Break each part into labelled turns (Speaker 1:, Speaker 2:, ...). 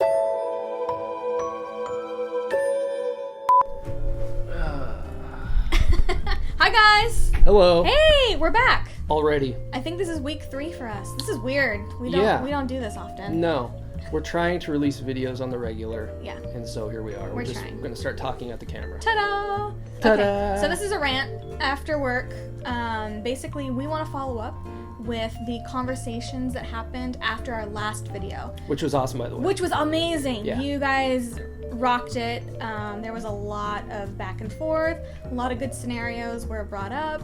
Speaker 1: Hi guys!
Speaker 2: Hello.
Speaker 1: Hey, we're back.
Speaker 2: Already.
Speaker 1: I think this is week 3 for us. This is weird. We don't do this often.
Speaker 2: No. We're trying to release videos on the regular.
Speaker 1: Yeah.
Speaker 2: And so here we are. We're
Speaker 1: trying.
Speaker 2: going to start talking at the camera.
Speaker 1: Ta-da!
Speaker 2: Ta-da!
Speaker 1: Okay, so this is a rant after work. Basically, we want to follow up with the conversations that happened after our last video.
Speaker 2: Which was awesome, by the way.
Speaker 1: Which was amazing.
Speaker 2: Yeah.
Speaker 1: You guys rocked it. There was a lot of back and forth. A lot of good scenarios were brought up.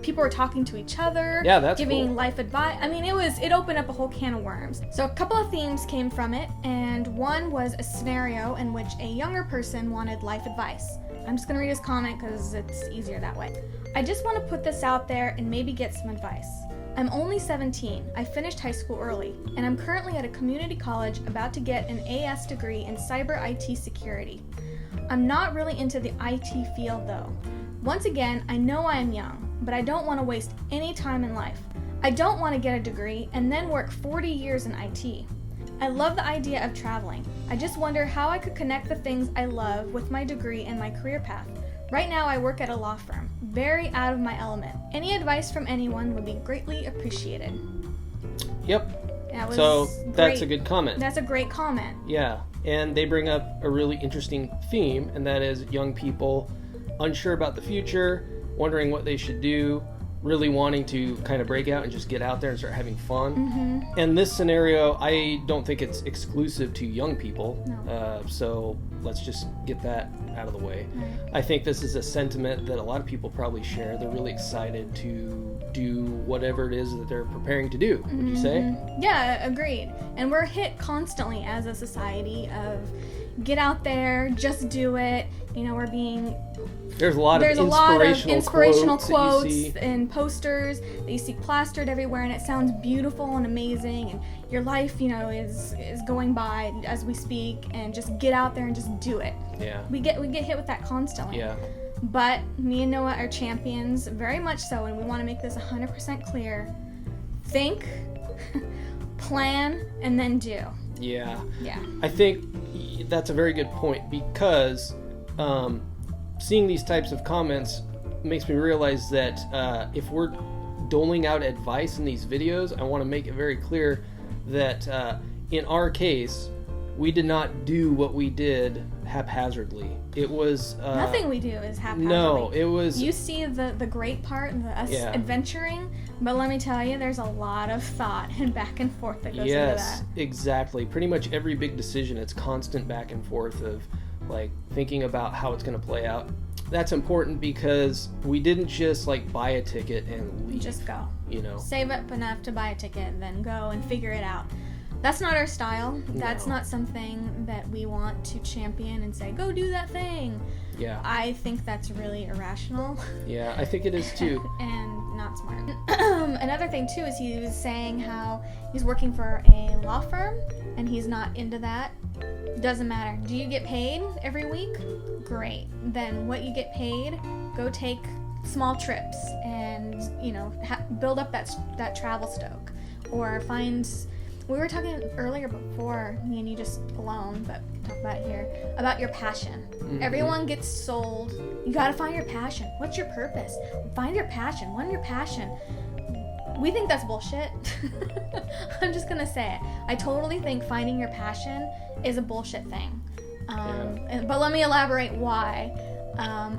Speaker 1: People were talking to each other.
Speaker 2: Yeah, that's
Speaker 1: giving
Speaker 2: cool.
Speaker 1: life advice. I mean, it opened up a whole can of worms. So a couple of themes came from it, and one was a scenario in which a younger person wanted life advice. I'm just gonna read his comment because it's easier that way. I just want to put this out there and maybe get some advice. I'm only 17, I finished high school early, and I'm currently at a community college about to get an AS degree in cyber IT security. I'm not really into the IT field though. Once again, I know I am young, but I don't want to waste any time in life. I don't want to get a degree and then work 40 years in IT. I love the idea of traveling. I just wonder how I could connect the things I love with my degree and my career path. Right now I work at a law firm, very out of my element. Any advice from anyone would be greatly appreciated.
Speaker 2: Yep.
Speaker 1: That was
Speaker 2: So that's
Speaker 1: great.
Speaker 2: a good comment.
Speaker 1: That's a great comment.
Speaker 2: Yeah. And they bring up a really interesting theme, and that is young people unsure about the future, wondering what they should do, really wanting to kind of break out and just get out there and start having fun.
Speaker 1: Mm-hmm.
Speaker 2: And this scenario, I don't think it's exclusive to young people.
Speaker 1: No.
Speaker 2: So let's just get that out of the way.
Speaker 1: Right.
Speaker 2: I think this is a sentiment that a lot of people probably share. They're really excited to do whatever it is that they're preparing to do. Would you say?
Speaker 1: Mm-hmm. Yeah, agreed. And we're hit constantly as a society of get out there, just do it. You know,
Speaker 2: There's a lot of inspirational
Speaker 1: quotes
Speaker 2: that you see.
Speaker 1: and posters that you see plastered everywhere, and it sounds beautiful and amazing, and your life, you know, is going by as we speak, and just get out there and just do it.
Speaker 2: Yeah.
Speaker 1: We get hit with that constantly.
Speaker 2: Yeah.
Speaker 1: But me and Noah are champions, very much so, and we want to make this 100% clear. Think, plan, and then do.
Speaker 2: Yeah.
Speaker 1: Yeah.
Speaker 2: I think that's a very good point, because seeing these types of comments makes me realize that if we're doling out advice in these videos, I want to make it very clear that in our case, we did not do what we did haphazardly. It was
Speaker 1: nothing we do is haphazardly.
Speaker 2: No, it was.
Speaker 1: You see the great part, us adventuring, but let me tell you, there's a lot of thought and back and forth that goes into that.
Speaker 2: Yes, exactly. Pretty much every big decision, it's constant back and forth of like thinking about how it's going to play out. That's important because we didn't just like buy a ticket and leave.
Speaker 1: Just go.
Speaker 2: You know.
Speaker 1: Save up enough to buy a ticket and then go and figure it out. That's not our style. That's not something that we want to champion and say, go do that thing.
Speaker 2: Yeah.
Speaker 1: I think that's really irrational.
Speaker 2: Yeah, I think it is too.
Speaker 1: And not smart. Another thing too is he was saying how he's working for a law firm and he's not into that. Doesn't matter. Do you get paid every week? Great. Then what you get paid, go take small trips and, you know, build up that travel stoke. Or find... We were talking earlier before, me and you just alone, but we can talk about it here, about your passion. Mm-hmm. Everyone gets sold. You gotta find your passion. What's your purpose? Find your passion. Find your passion. We think that's bullshit. I'm just gonna say it. I totally think finding your passion is a bullshit thing. But let me elaborate why.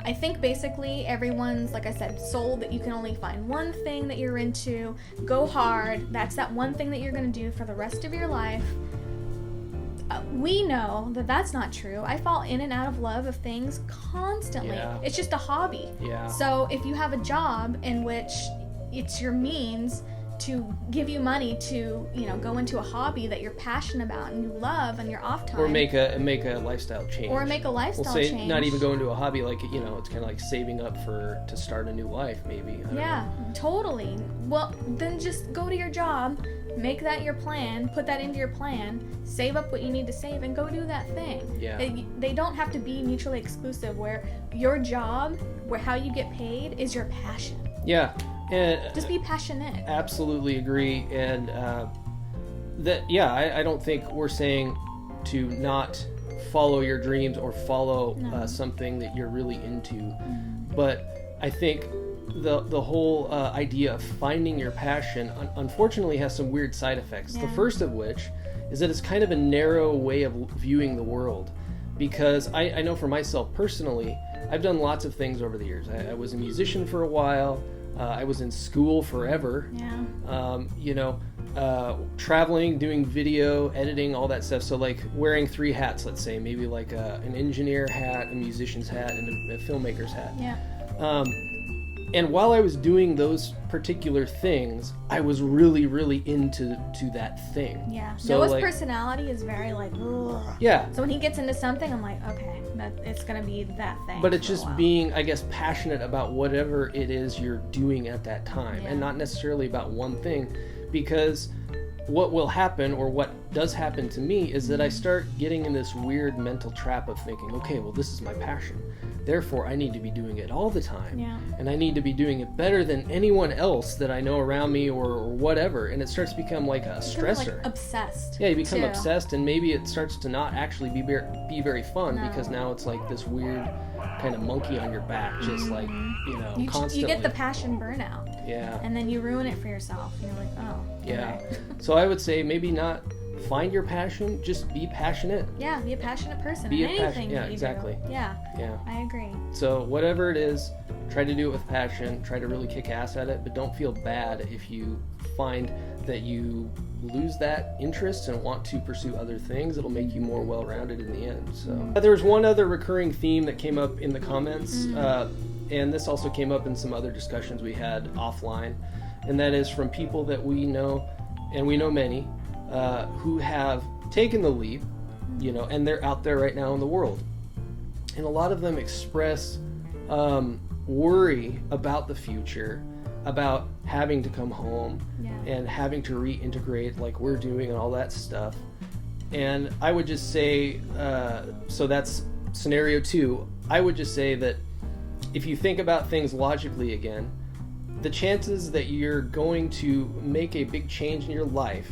Speaker 1: I think basically everyone's, like I said, sold that you can only find one thing that you're into, go hard, that's that one thing that you're going to do for the rest of your life. We know that that's not true. I fall in and out of love of things constantly.
Speaker 2: Yeah.
Speaker 1: It's just a hobby.
Speaker 2: Yeah.
Speaker 1: So if you have a job in which it's your means to give you money to, you know, go into a hobby that you're passionate about and you love on your off time.
Speaker 2: Or make a lifestyle change.
Speaker 1: We'll
Speaker 2: say
Speaker 1: change.
Speaker 2: Not even go into a hobby, like, you know, it's kind of like saving up to start a new life, maybe. I don't know.
Speaker 1: Totally. Well, then just go to your job, make that your plan, put that into your plan, save up what you need to save, and go do that thing.
Speaker 2: Yeah.
Speaker 1: They don't have to be mutually exclusive, where your job, where how you get paid, is your passion.
Speaker 2: Yeah. And
Speaker 1: just be passionate.
Speaker 2: Absolutely agree. And I don't think we're saying to not follow your dreams or follow
Speaker 1: No.
Speaker 2: something that you're really into. But I think the whole idea of finding your passion unfortunately has some weird side effects.
Speaker 1: Yeah.
Speaker 2: The first of which is that it's kind of a narrow way of viewing the world. Because I know for myself personally, I've done lots of things over the years. I was a musician for a while. I was in school forever.
Speaker 1: Yeah.
Speaker 2: Traveling, doing video, editing, all that stuff. So like wearing 3 hats, let's say, maybe like an engineer hat, a musician's hat, and a filmmaker's hat.
Speaker 1: Yeah.
Speaker 2: And while I was doing those particular things, I was really, really into that thing.
Speaker 1: Yeah.
Speaker 2: So,
Speaker 1: Noah's
Speaker 2: like,
Speaker 1: personality is very like, ugh.
Speaker 2: Yeah.
Speaker 1: So when he gets into something, I'm like, okay, it's gonna be that thing.
Speaker 2: But it's
Speaker 1: for a
Speaker 2: just
Speaker 1: while.
Speaker 2: being, I guess, passionate about whatever it is you're doing at that time,
Speaker 1: Yeah.
Speaker 2: and not necessarily about one thing. Because what will happen, or what does happen to me, is that I start getting in this weird mental trap of thinking, okay, well, this is my passion. Therefore, I need to be doing it all the time.
Speaker 1: Yeah.
Speaker 2: And I need to be doing it better than anyone else that I know around me, or whatever. And it starts to become like a
Speaker 1: You become,
Speaker 2: stressor.
Speaker 1: like, obsessed.
Speaker 2: Yeah, you become
Speaker 1: too.
Speaker 2: obsessed, and maybe it starts to not actually be very fun,
Speaker 1: No.
Speaker 2: because now it's like this weird kind of monkey on your back, just like,
Speaker 1: You
Speaker 2: constantly.
Speaker 1: get the passion burnout,
Speaker 2: Yeah.
Speaker 1: and then you ruin it for yourself. And you're like, oh.
Speaker 2: Yeah.
Speaker 1: okay.
Speaker 2: So I would say maybe not find your passion, just be passionate.
Speaker 1: Yeah, be a passionate person
Speaker 2: Be
Speaker 1: in
Speaker 2: a passion-
Speaker 1: anything
Speaker 2: yeah,
Speaker 1: that you
Speaker 2: exactly.
Speaker 1: do. Yeah,
Speaker 2: Yeah.
Speaker 1: I agree.
Speaker 2: So whatever it is, try to do it with passion, try to really kick ass at it, but don't feel bad if you find that you lose that interest and want to pursue other things. It'll make you more well-rounded in the end. So there was one other recurring theme that came up in the comments, and this also came up in some other discussions we had offline, and that is from people that we know, and we know many, who have taken the leap, and they're out there right now in the world. And a lot of them express worry about the future, about having to come home
Speaker 1: Yeah.
Speaker 2: and having to reintegrate like we're doing and all that stuff. And I would just say, so that's scenario 2. I would just say that if you think about things logically again, the chances that you're going to make a big change in your life,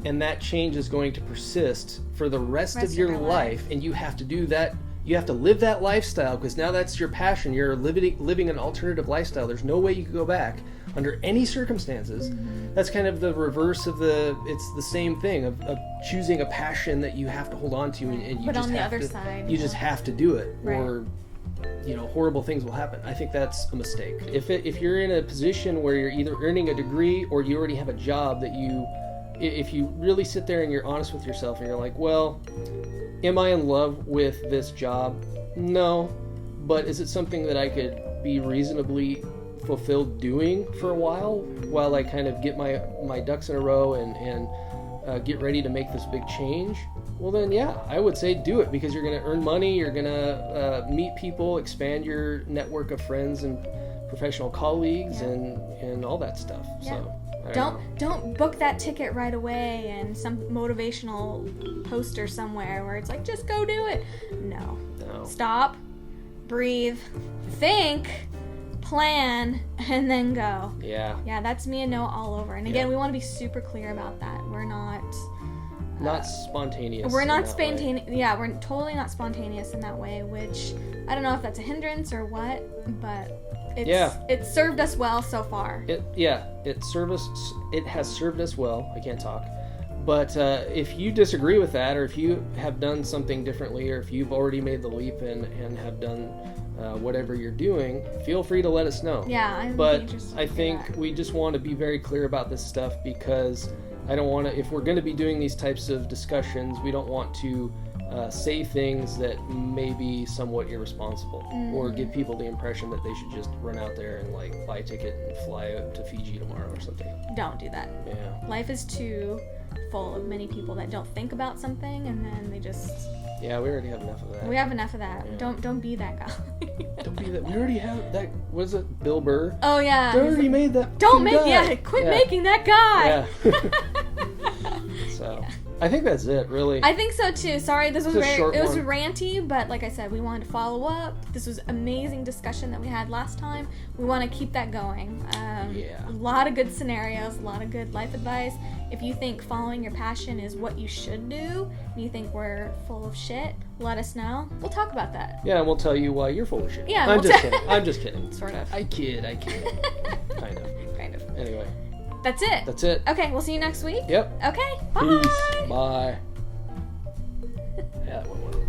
Speaker 2: and that change is going to persist for the rest of your life, and you have to do that, you have to live that lifestyle, because now that's your passion, you're living an alternative lifestyle, there's no way you could go back under any circumstances. That's kind of the reverse of it's the same thing of choosing a passion that you have to hold on to, and you
Speaker 1: But
Speaker 2: just
Speaker 1: on the
Speaker 2: have
Speaker 1: other
Speaker 2: to,
Speaker 1: side,
Speaker 2: you just have to do it,
Speaker 1: Right.
Speaker 2: or horrible things will happen. I think that's a mistake. If you're in a position where you're either earning a degree or you already have a job that if you really sit there and you're honest with yourself and you're like, well, am I in love with this job? No. But is it something that I could be reasonably fulfilled doing for a while I kind of get my ducks in a row and get ready to make this big change? Well then, yeah, I would say do it, because you're going to earn money, you're going to meet people, expand your network of friends and professional colleagues,
Speaker 1: Yeah.
Speaker 2: and all that stuff.
Speaker 1: Yeah.
Speaker 2: So I don't know.
Speaker 1: Don't book that ticket right away and some motivational poster somewhere where it's like, just go do it. No. Stop, breathe, think, plan, and then go.
Speaker 2: Yeah.
Speaker 1: Yeah, that's me and Noah all over. And again, we want to be super clear about that. We're not
Speaker 2: spontaneous.
Speaker 1: We're
Speaker 2: in
Speaker 1: not
Speaker 2: that way.
Speaker 1: spontaneous. Yeah, we're totally not spontaneous in that way, which I don't know if that's a hindrance or what, but it's served us well so far.
Speaker 2: It has served us well. I can't talk. But if you disagree with that, or if you have done something differently, or if you've already made the leap and have done whatever you're doing, feel free to let us know.
Speaker 1: Yeah, I'm
Speaker 2: But
Speaker 1: interested
Speaker 2: I
Speaker 1: to hear
Speaker 2: think
Speaker 1: that.
Speaker 2: we just want to be very clear about this stuff, because I don't want to, if we're going to be doing these types of discussions, we don't want to say things that may be somewhat irresponsible, or give people the impression that they should just run out there and like buy a ticket and fly out to Fiji tomorrow or something.
Speaker 1: Don't do that.
Speaker 2: Yeah.
Speaker 1: Life is too full of many people that don't think about something and then they just...
Speaker 2: Yeah, we already have enough of that.
Speaker 1: We have enough of that.
Speaker 2: Yeah.
Speaker 1: Don't be that guy.
Speaker 2: Don't be that. We already have that. What is it? Bill Burr.
Speaker 1: Oh yeah.
Speaker 2: They already made that.
Speaker 1: Don't
Speaker 2: fucking
Speaker 1: make
Speaker 2: guy.
Speaker 1: yeah. Quit making that guy.
Speaker 2: Yeah. So, I think that's it, really.
Speaker 1: I think so too. Sorry, this was
Speaker 2: It's a short
Speaker 1: it was
Speaker 2: one.
Speaker 1: ranty, but like I said, we wanted to follow up. This was amazing discussion that we had last time. We want to keep that going.
Speaker 2: Yeah.
Speaker 1: A lot of good scenarios, a lot of good life advice. If you think following your passion is what you should do, and you think we're full of shit, let us know. We'll talk about that.
Speaker 2: Yeah, and we'll tell you why you're full of shit.
Speaker 1: Yeah,
Speaker 2: I'm
Speaker 1: we'll
Speaker 2: just kidding. I'm just kidding.
Speaker 1: Sort of.
Speaker 2: I kid. Kind of.
Speaker 1: Kind of.
Speaker 2: Anyway,
Speaker 1: That's it.
Speaker 2: that's it.
Speaker 1: Okay, we'll see you next week.
Speaker 2: Yep.
Speaker 1: Okay, bye.
Speaker 2: Peace. Bye. Yeah, that went well.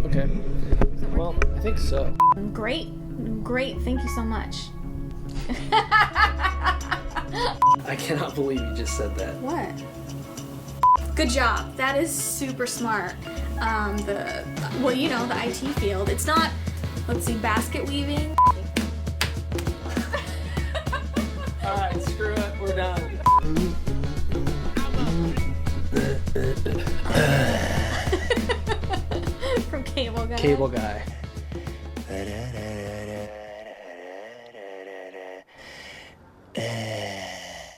Speaker 2: Okay. Well, I think so.
Speaker 1: Great. Thank you so much.
Speaker 2: I cannot believe you just said that.
Speaker 1: What? Good job. That is super smart. The IT field. It's not. Let's see, basket weaving.
Speaker 2: All right, screw it. We're done.
Speaker 1: From Cable Guy.
Speaker 2: Cable guy.